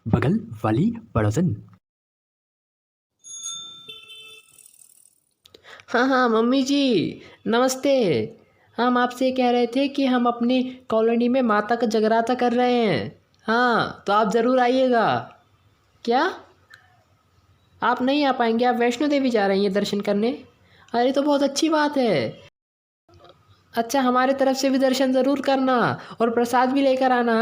बगल वाली पड़ोसन। हाँ हाँ मम्मी जी, नमस्ते। हम आपसे कह रहे थे कि हम अपनी कॉलोनी में माता का जगराता कर रहे हैं। हाँ, तो आप ज़रूर आइएगा। क्या आप नहीं आ पाएंगे? आप वैष्णो देवी जा रही हैं दर्शन करने? अरे तो बहुत अच्छी बात है। अच्छा, हमारे तरफ से भी दर्शन ज़रूर करना और प्रसाद भी लेकर आना।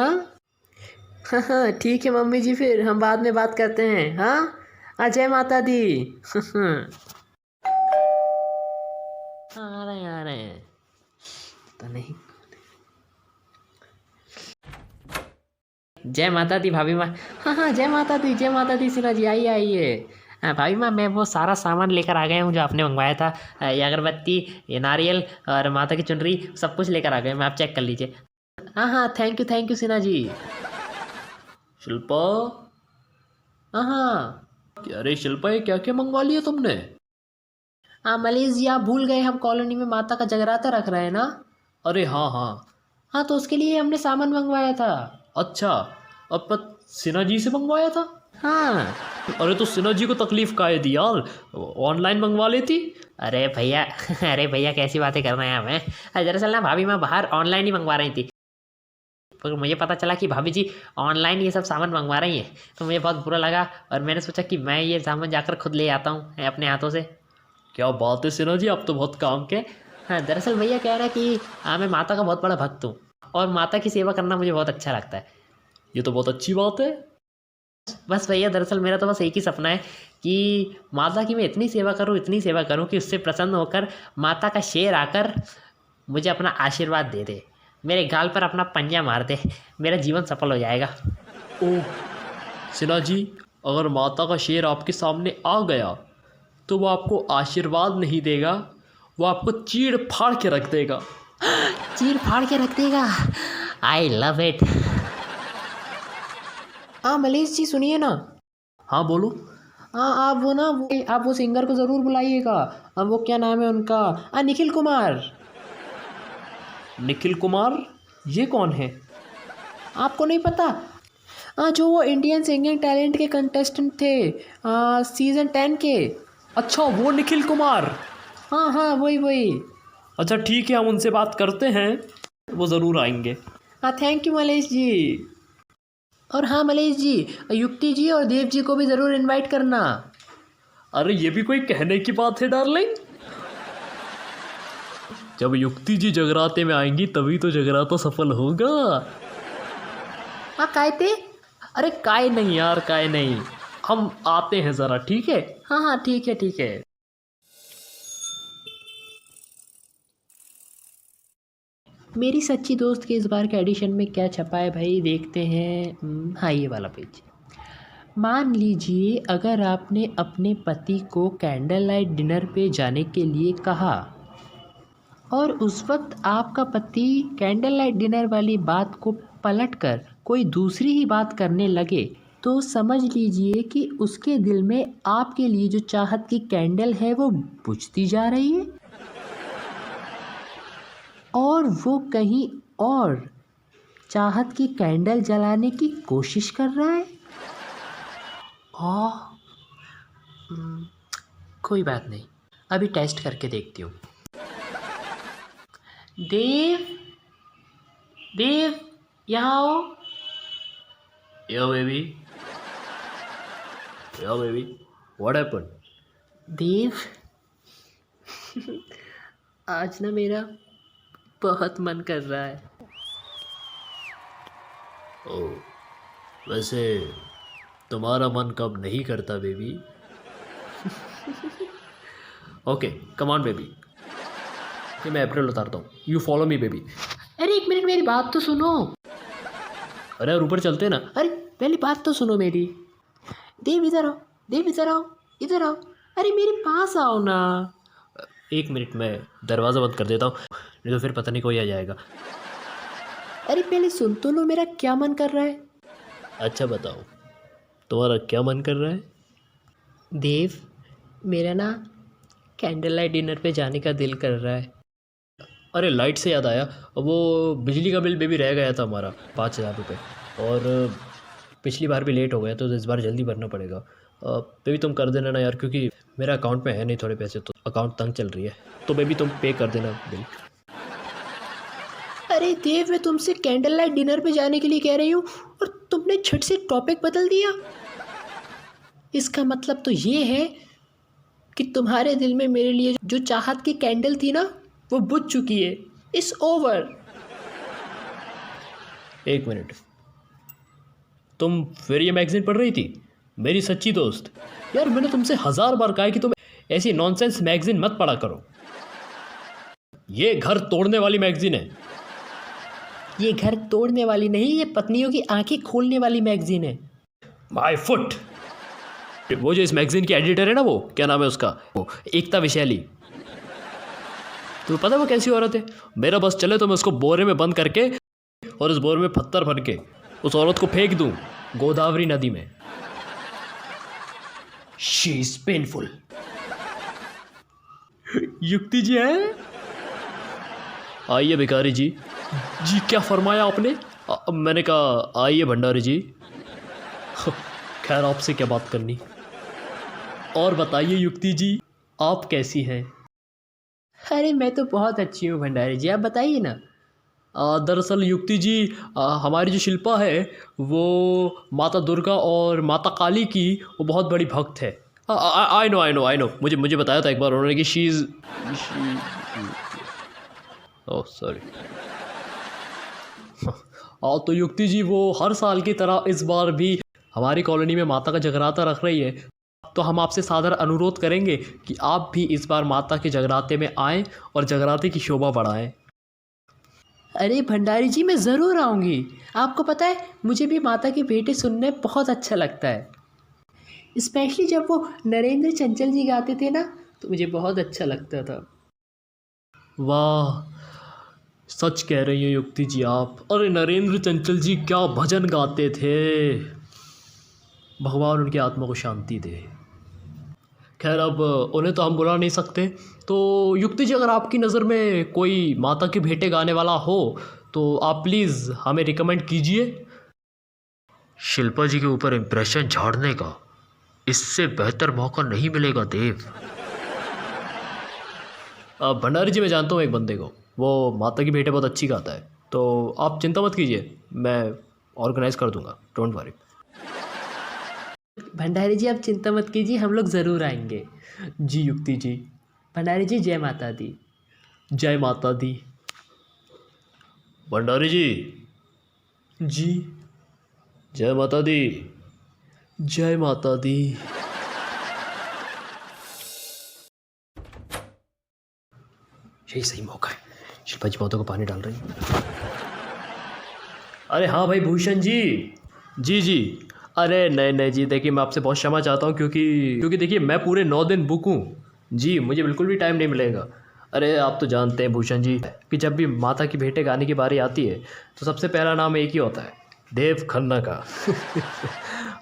हाँ हाँ ठीक है मम्मी जी, फिर हम बाद में बात करते हैं। हाँ, जय माता दी। हाँ, आ रहे हैं तो नहीं। जय माता दी भाभी माँ। हाँ हाँ, जय माता दी, जय माता दी। सिन्हा जी आइए आइए। हाँ भाभी माँ, मैं वो सारा सामान लेकर आ गया हूँ जो आपने मंगवाया था। ये अगरबत्ती, ये नारियल और माता की चुनरी, सब कुछ लेकर आ गए मैं। आप चेक कर लीजिए। हाँ हाँ, थैंक यू सिन्हा जी। शिल्पा। हाँ हाँ। अरे शिल्पा, ये क्या क्या मंगवा लिया तुमने? हाँ मनीष जी, आप भूल गए हम कॉलोनी में माता का जगराता रख रहे हैं ना। अरे हाँ हाँ। हाँ, तो उसके लिए हमने सामान मंगवाया था। अच्छा, अब सिन्हा जी से मंगवाया था? हाँ। अरे तो सिन्हा जी को तकलीफ काहे दी यार, ऑनलाइन मंगवा लेती। अरे भैया अरे भैया, कैसी बातें कर रहे हैं आप हैं? दरअसल ना भाभी माँ बाहर ऑनलाइन ही मंगवा रही थी, पर मुझे पता चला कि भाभी जी ऑनलाइन ये सब सामान मंगवा रही हैं, तो मुझे बहुत बुरा लगा और मैंने सोचा कि मैं ये सामान जाकर खुद ले आता हूँ अपने हाथों से। क्या बात है सिन्हा जी, आप तो बहुत काम के। हाँ, दरअसल भैया कह रहा है कि मैं माता का बहुत बड़ा भक्त हूँ और माता की सेवा करना मुझे बहुत अच्छा लगता है। ये तो बहुत अच्छी बात है। बस भैया, दरअसल मेरा तो बस एक ही सपना है कि माता की मैं इतनी सेवा करूँ कि उससे प्रसन्न होकर माता का शेर आकर मुझे अपना आशीर्वाद दे दे, मेरे गाल पर अपना पंजा मार दे, मेरा जीवन सफल हो जाएगा। ओह सिन्हा जी, अगर माता का शेर आपके सामने आ गया तो वो आपको आशीर्वाद नहीं देगा, वो आपको चीड़ फाड़ के रख देगा। चीर फाड़ के रख देगा। I love it. हाँ मनीष जी, सुनिए ना। हाँ बोलो। हाँ, आप वो सिंगर को ज़रूर बुलाइएगा। वो क्या नाम है उनका? निखिल कुमार। निखिल कुमार? ये कौन है? आपको नहीं पता? जो वो इंडियन सिंगिंग टैलेंट के कंटेस्टेंट थे, सीज़न 10 के। अच्छा, वो निखिल कुमार। हाँ हाँ, वही वही। अच्छा ठीक है, हम उनसे बात करते हैं, वो ज़रूर आएंगे। हाँ, थैंक यू मनीष जी। और हाँ मनीष जी, युक्ति जी और देव जी को भी ज़रूर इनवाइट करना। अरे ये भी कोई कहने की बात है डार्लिंग। जब युक्ति जी जगराते में आएंगी तभी तो जगराता सफल होगा। हाँ, काय थे? अरे काय नहीं यार, काय नहीं, हम आते हैं ज़रा, ठीक है। हाँ हाँ, ठीक है ठीक है। मेरी सच्ची दोस्त के इस बार के एडिशन में क्या छपा है भाई, देखते हैं। हाँ, ये वाला पेज। मान लीजिए अगर आपने अपने पति को कैंडल लाइट डिनर पे जाने के लिए कहा और उस वक्त आपका पति कैंडल लाइट डिनर वाली बात को पलटकर कोई दूसरी ही बात करने लगे, तो समझ लीजिए कि उसके दिल में आपके लिए जो चाहत की कैंडल है वो बुझती जा रही है और वो कहीं और चाहत की कैंडल जलाने की कोशिश कर रहा है। कोई बात नहीं, अभी टेस्ट करके देखती हूँ। देव, देव, यहाँ आओ। या बेबी, या बेबी, व्हाट हैपेंड? देव, आज ना मेरा बहुत मन कर रहा है। ओह, वैसे तुम्हारा मन कब नहीं करता baby? Okay, come on baby, ये मैं अप्रैल उतारता हूँ, यू फॉलो मी बेबी। अरे एक मिनट, मेरी बात तो सुनो। अरे यार ऊपर चलते ना। अरे पहले बात तो सुनो मेरी। देव इधर आओ, देव इधर आओ, इधर आओ। अरे मेरे पास आओ ना। एक मिनट, मैं दरवाज़ा बंद कर देता हूँ, नहीं तो फिर पता नहीं कोई आ जाएगा। अरे पहले सुन तो लो, मेरा क्या मन कर रहा है। अच्छा बताओ, तुम्हारा क्या मन कर रहा है? देव, मेरा ना कैंडल लाइट डिनर पे जाने का दिल कर रहा है। अरे लाइट से याद आया, वो बिजली का बिल बेबी रह गया था हमारा 5,000 रुपये, और पिछली बार भी लेट हो गया तो इस बार जल्दी भरना पड़ेगा। बेबी तुम कर देना ना यार, क्योंकि मेरा अकाउंट में है नहीं थोड़े पैसे, तो अकाउंट तंग चल रही है। तो बेबी तुम पे कर देना बिल। अरे देव, मैं तुमसे कैंडल लाइट डिनर पे जाने के लिए कह रही हूँ और तुमने झट से टॉपिक बदल दिया। इसका मतलब तो ये है कि तुम्हारे दिल में मेरे लिए जो चाहत की कैंडल थी ना, वो बुझ चुकी है। It's over. एक मिनट, तुम फिर ये मैगजीन पढ़ रही थी मेरी सच्ची दोस्त? यार मैंने तुमसे 1000 बार कहा है कि तुम ऐसी नॉनसेंस मैगजीन मत पढ़ा करो। ये घर तोड़ने वाली मैगजीन है। ये घर तोड़ने वाली नहीं, ये पत्नियों की आंखें खोलने वाली मैगजीन है। My foot. वो जो इस मैगजीन की एडिटर है ना, वो क्या नाम है उसका, वो एकता विशैली। तुम्हें पता है वो कैसी औरत है? मेरा बस चले तो मैं उसको बोरे में बंद करके और उस बोरे में पत्थर भर के उस औरत को फेंक दूं गोदावरी नदी में। She is painful. युक्ति जी है? आइए भिखारी जी। जी क्या फरमाया आपने? मैंने कहा आइए भंडारी जी। खैर आपसे क्या बात करनी। और बताइए युक्ति जी, आप कैसी हैं? अरे मैं तो बहुत अच्छी हूँ भंडारी जी, आप बताइए ना। दरअसल युक्ति जी, हमारी जो शिल्पा है वो माता दुर्गा और माता काली की वो बहुत बड़ी भक्त है। आई नो मुझे बताया था एक बार उन्होंने कि शी इज़ ओह सॉरी। तो युक्ति जी वो हर साल की तरह इस बार भी हमारी कॉलोनी में माता का जगराता रख रही है। तो हम आपसे सादर अनुरोध करेंगे कि आप भी इस बार माता के जगराते में आएं और जगराते की शोभा बढ़ाएं। अरे भंडारी जी, मैं ज़रूर आऊँगी। आपको पता है मुझे भी माता के बेटे सुनने बहुत अच्छा लगता है। स्पेशली जब वो नरेंद्र चंचल जी गाते थे ना, तो मुझे बहुत अच्छा लगता था। वाह, सच कह रही हैं युक्ति जी आप। अरे नरेंद्र चंचल जी क्या भजन गाते थे। भगवान उनकी आत्मा को शांति दे। खैर अब उन्हें तो हम बुला नहीं सकते। तो युक्ति जी, अगर आपकी नज़र में कोई माता के भेंटे गाने वाला हो तो आप प्लीज़ हमें रिकमेंड कीजिए। शिल्पा जी के ऊपर इम्प्रेशन झाड़ने का इससे बेहतर मौका नहीं मिलेगा देव। अब भंडारी जी मैं जानता हूँ एक बंदे को, वो माता की भेंटें बहुत अच्छी गाता है, तो आप चिंता मत कीजिए, मैं ऑर्गेनाइज़ कर दूंगा, डोंट वरी। भंडारी जी आप चिंता मत कीजिए, हम लोग ज़रूर आएंगे। जी युक्ति जी। भंडारी जी जय माता दी। जय माता दी। भंडारी जी। जी। जय माता दी। जय माता दी। यही सही मौका है। शिल्पा जी पौधों को पानी डाल रही है। अरे हाँ भाई भूषण जी। जी जी। अरे नहीं जी, देखिए मैं आपसे बहुत क्षमा चाहता हूँ, क्योंकि देखिए मैं पूरे 9 दिन बुक हूँ जी, मुझे बिल्कुल भी टाइम नहीं मिलेगा। अरे आप तो जानते हैं भूषण जी कि जब भी माता की भेंटें गाने की बारी आती है तो सबसे पहला नाम एक ही होता है, देव खन्ना का।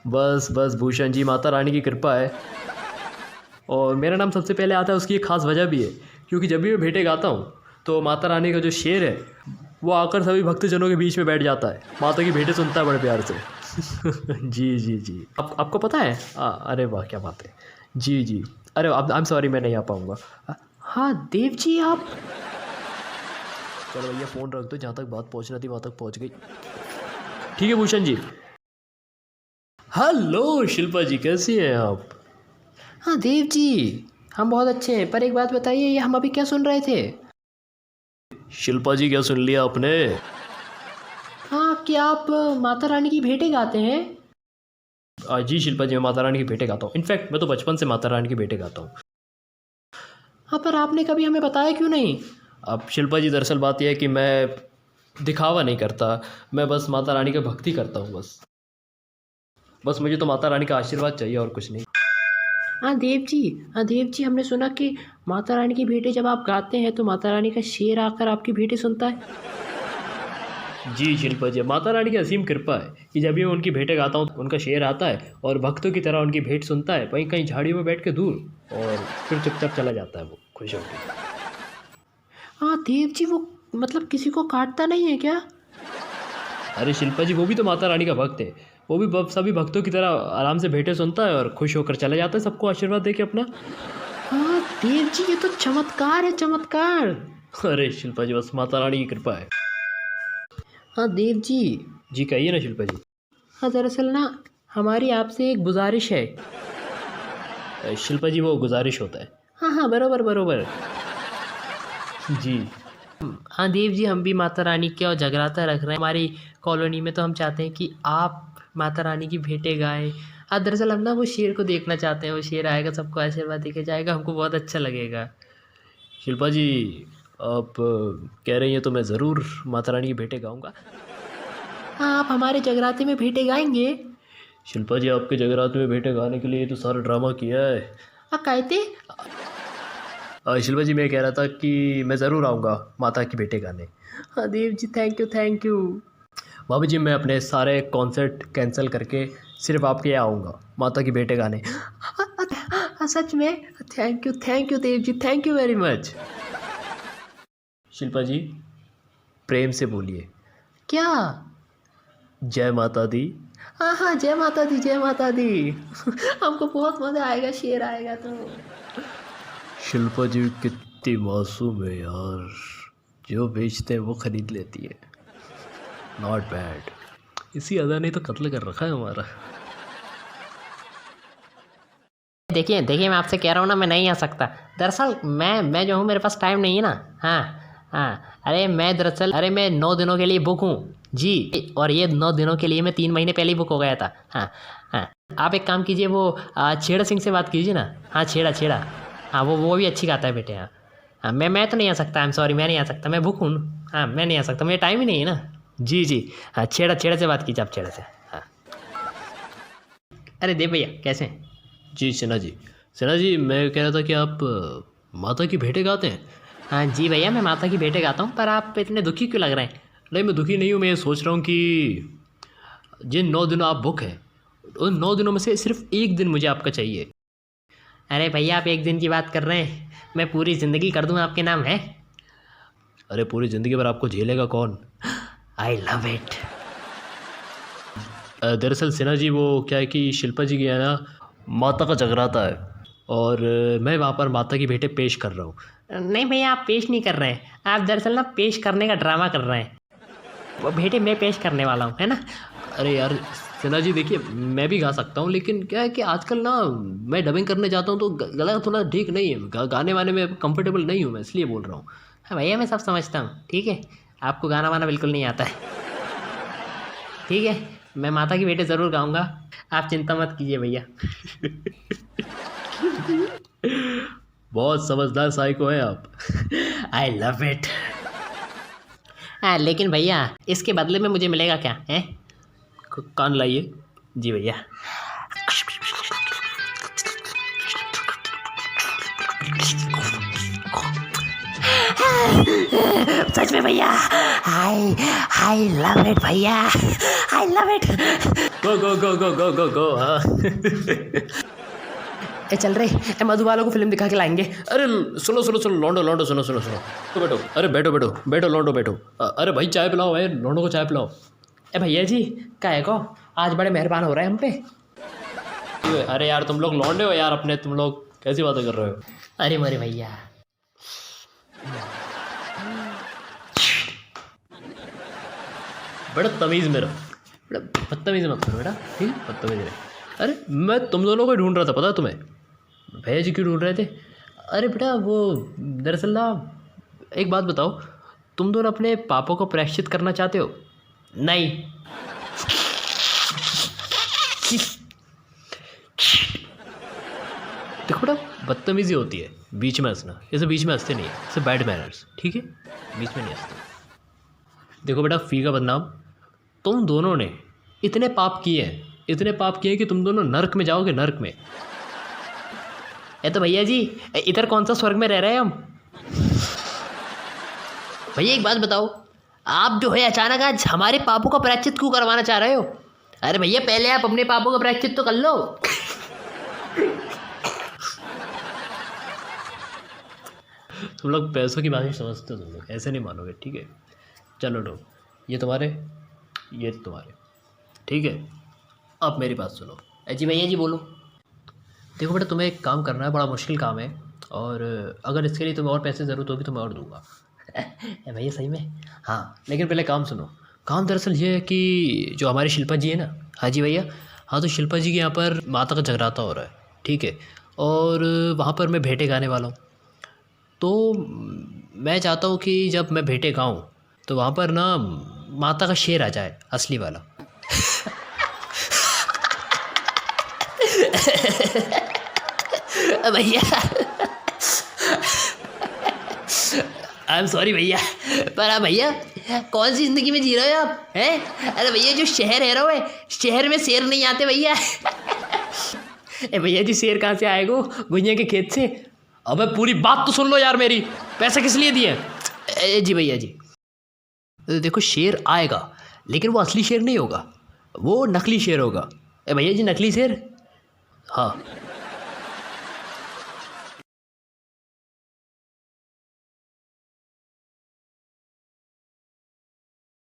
बस भूषण जी, माता रानी की कृपा है। और मेरा नाम सबसे पहले आता है, उसकी एक ख़ास वजह भी है, क्योंकि जब भी मैं भेंटें गाता हूँ तो माता रानी का जो शेर है वो आकर सभी भक्तजनों के बीच में बैठ जाता है, माता की भेंटें सुनता है बड़े प्यार से। जी। आपको पता है? अरे वाह क्या बात है। जी। अरे आई एम सॉरी, मैं नहीं आ पाऊँगा। हाँ देव जी आप। चलो भैया फ़ोन रख दो, जहाँ तक बात पहुँचना थी वहाँ तक पहुँच गई। ठीक है भूषण जी। हेलो शिल्पा जी, कैसी हैं आप? हाँ देव जी हम बहुत अच्छे हैं, पर एक बात बताइए, ये हम अभी क्या सुन रहे थे? शिल्पा जी क्या सुन लिया आपने? हाँ, क्या आप माता रानी की भेंटें गाते हैं? जी शिल्पा जी, मैं माता रानी की भेंटें गाता हूँ। इनफैक्ट मैं तो बचपन से माता रानी की भेंटें गाता हूँ। हाँ, पर आपने कभी हमें बताया क्यों नहीं? अब शिल्पा जी दरअसल बात यह है कि मैं दिखावा नहीं करता, मैं बस माता रानी का भक्ति करता हूँ। बस मुझे तो माता रानी का आशीर्वाद चाहिए और कुछ नहीं। हाँ देव जी हमने सुना कि माता रानी की भेंटें जब आप गाते हैं तो माता रानी का शेर आकर आपकी भेंटें सुनता है। जी शिल्पा जी, माता रानी की असीम कृपा है कि जब भी मैं उनकी भेंटें गाता हूँ उनका शेर आता है और भक्तों की तरह उनकी भेंट सुनता है, वहीं कहीं झाड़ियों में बैठ के दूर, और फिर चुपचाप चला जाता है वो खुश होकर। हाँ देव जी, वो मतलब किसी को काटता नहीं है क्या? अरे शिल्पा जी, वो भी तो माता रानी का भक्त है, वो भी सभी भक्तों की तरह आराम से भेंटें सुनता है और खुश होकर चला जाता है सबको आशीर्वाद दे के अपना। हाँ देव जी, ये तो चमत्कार है, चमत्कार। अरे शिल्पा जी, बस माता रानी की कृपा है। हाँ देव जी। जी कहिए ना शिल्पा जी। हाँ दरअसल ना हमारी आपसे एक गुजारिश है। शिल्पा जी वो गुजारिश होता है। हाँ हाँ, बरोबर बरोबर। जी। हाँ देव जी, हम भी माता रानी के और जगराता रख रहे हैं हमारी कॉलोनी में, तो हम चाहते हैं कि आप माता रानी की भेंटें गाएं। हाँ दरअसल हम ना वो शेर को देखना चाहते हैं, वो शेर आएगा सबको आशीर्वाद देके जाएगा, हमको बहुत अच्छा लगेगा। शिल्पा जी आप कह रही हैं तो मैं ज़रूर माता रानी की भेंटें गाऊंगा। हाँ, आप हमारे जगराते में भेंटें गाएंगे? शिल्पा जी आपके जगरात में भेंटें गाने के लिए तो सारा ड्रामा किया है। हाँ कहते। शिल्पा जी मैं कह रहा था कि मैं ज़रूर आऊँगा माता की भेंटें गाने। हाँ देव ji, thank you thank you. भाभी जी मैं अपने सारे कॉन्सर्ट कैंसिल करके सिर्फ आपके यहाँ आऊँगा माता की भेंटें गाने। हाँ सच में, thank you Dev ji, thank you very much. Shilpa ji प्रेम से बोलिए क्या? जय माता दी। हाँ हाँ, जय माता दी, जय माता दी। हमको बहुत मज़ा आएगा, शेर आएगा तो। शिल्पा जी कितनी मासूम है यार, जो बेचते हैं वो खरीद लेती है। Not bad. इसी अदा ने तो कत्ल कर रखा है हमारा। देखिए देखिए, मैं आपसे कह रहा हूँ ना, मैं नहीं आ सकता। दरअसल मैं जो हूँ, मेरे पास टाइम नहीं है ना। हाँ हाँ, अरे मैं 9 दिनों के लिए बुक हूँ जी, और ये 9 दिनों के लिए मैं 3 महीने पहले ही बुक हो गया था। हाँ हाँ, आप एक काम कीजिए, वो छेड़ा सिंह से बात कीजिए ना। हाँ छेड़ा छेड़ा, हाँ वो भी अच्छी गाता है बेटे। हाँ हाँ, मैं तो नहीं आ सकता, आई एम सॉरी, मैं नहीं आ सकता, मैं बुक हूँ। हाँ मैं नहीं आ सकता, मुझे टाइम ही नहीं है ना। जी जी, हाँ छेड़ा छेड़ा से बात कीजिए आप, छेड़ा से। हाँ, अरे देव भैया कैसे हैं? जी सिन्हा जी मैं कह रहा था कि आप माता की भेंटें गाते हैं। हाँ जी भैया, मैं माता की भेंटें गाता हूँ, पर आप इतने दुखी क्यों लग रहे हैं? नहीं मैं दुखी नहीं हूँ, मैं ये सोच रहा हूँ कि जिन 9 दिनों आप बुक हैं उन 9 दिनों में से सिर्फ एक दिन मुझे आपका चाहिए। अरे भैया, आप एक दिन की बात कर रहे हैं, मैं पूरी ज़िंदगी कर दूँ आपके नाम है। अरे पूरी ज़िंदगी भर आपको झेलेगा कौन। I love it. दरअसल सिन्हा जी वो क्या है कि शिल्पा जी की है ना माता का जगराता है और मैं वहाँ पर माता की भेंटें पेश कर रहा हूँ। नहीं भैया, आप पेश नहीं कर रहे हैं, आप दरअसल ना पेश करने का ड्रामा कर रहे हैं। वो भेंटें मैं पेश करने वाला हूँ, है ना। अरे यार सिन्हा जी देखिए मैं भी गा सकता हूँ, लेकिन क्या है कि आजकल ना मैं डबिंग करने जाता हूँ तो गला थोड़ा ठीक नहीं है, गाने वाने में कंफर्टेबल नहीं हूँ, मैं इसलिए बोल रहा हूँ। हाँ भैया, मैं सब समझता हूँ, ठीक है। आपको गाना वाना बिल्कुल नहीं आता है, ठीक है। मैं माता की भेंटें ज़रूर गाऊंगा, आप चिंता मत कीजिए भैया। बहुत समझदार साइको है आप। I love it. हाँ लेकिन भैया, इसके बदले में मुझे मिलेगा क्या है? कान लाइए। जी भैया। सच में भैया, आई आई लव इट भैया, आई लव इट। गो गो गो गो गो गो गो। हाँ चल रहे मधुबाला को फिल्म दिखा के लाएंगे। अरे सुनो सुनो सुनो लौंडो लौंडो सुनो सुनो सुनो तो बैठो, अरे बैठो बैठो बैठो लौंडो बैठो। अरे भाई चाय पिलाओ भाई, लौंडो को चाय पिलाओ। ए भैया जी, काहे को आज बड़े मेहरबान हो रहे हैं हम पे। अरे यार तुम लोग लौंडे हो यार अपने, तुम लोग कैसी बातें कर रहे हो। अरे मोरे भैया, बड़ा तमीज़ में रहो, बड़ा बदतमीज़ मत करो बेटा, ठीक है बदतमीज़ रहे। अरे मैं तुम दोनों को ढूंढ रहा था, पता है तुम्हें भैया जी क्यों ढूंढ रहे थे। अरे बेटा वो दरअसल ना एक बात बताओ, तुम दोनों अपने पापों को प्रायश्चित करना चाहते हो। नहीं। देखो बेटा बदतमीज़ी होती है बीच में हंसना, जैसे बीच में हंसते नहीं है, जैसे बैड मैनर्स, ठीक है बीच में नहीं हंसते। देखो बेटा फी का बदनाम, तुम दोनों ने इतने पाप किए हैं कि तुम दोनों नर्क में जाओगे, नर्क में। ए तो भैया जी, इधर कौन सा स्वर्ग में रह रहे हैं हम? भैया एक बात बताओ, आप जो है अचानक आज हमारे पापों का प्रायश्चित क्यों करवाना चाह रहे हो? अरे भैया पहले आप अपने पापों का प्रायश्चित तो कर लो। तुम लोग पैसों की बात नहीं समझते हो, तुम लोग ऐसे नहीं मानोगे, ठीक है। चलो लो ये तुम्हारे, ये तुम्हारे, ठीक है। अब मेरी बात सुनो। जी भैया जी बोलो। देखो बेटा, तुम्हें एक काम करना है, बड़ा मुश्किल काम है, और अगर इसके लिए तुम्हें और पैसे ज़रूरत होगी तो मैं और दूंगा। भैया सही में? हाँ, लेकिन पहले काम सुनो। काम दरअसल ये है कि जो हमारी शिल्पा जी है ना। हाँ जी भैया। हाँ, तो शिल्पा जी के यहाँ पर माता का जगराता हो रहा है, ठीक है, और वहाँ पर मैं भेंटे गाने वाला हूँ। तो मैं चाहता हूँ कि जब मैं भेंटे गाऊँ तो वहाँ पर ना माता का शेर आ जाए, असली वाला। भैया आई एम सॉरी भैया, पर आप भैया कौन सी ज़िंदगी में जी रहे हो आप हैं? अरे भैया जो शहर है रहो है, शहर में शेर नहीं आते भैया। भैया जी, शेर कहाँ से आएगा गुइया के खेत से? अबे पूरी बात तो सुन लो यार मेरी। पैसे किस लिए दिए? जी भैया जी। देखो, शेर आएगा लेकिन वो असली शेर नहीं होगा, वो नकली शेर होगा। भैया जी नकली शेर? हाँ।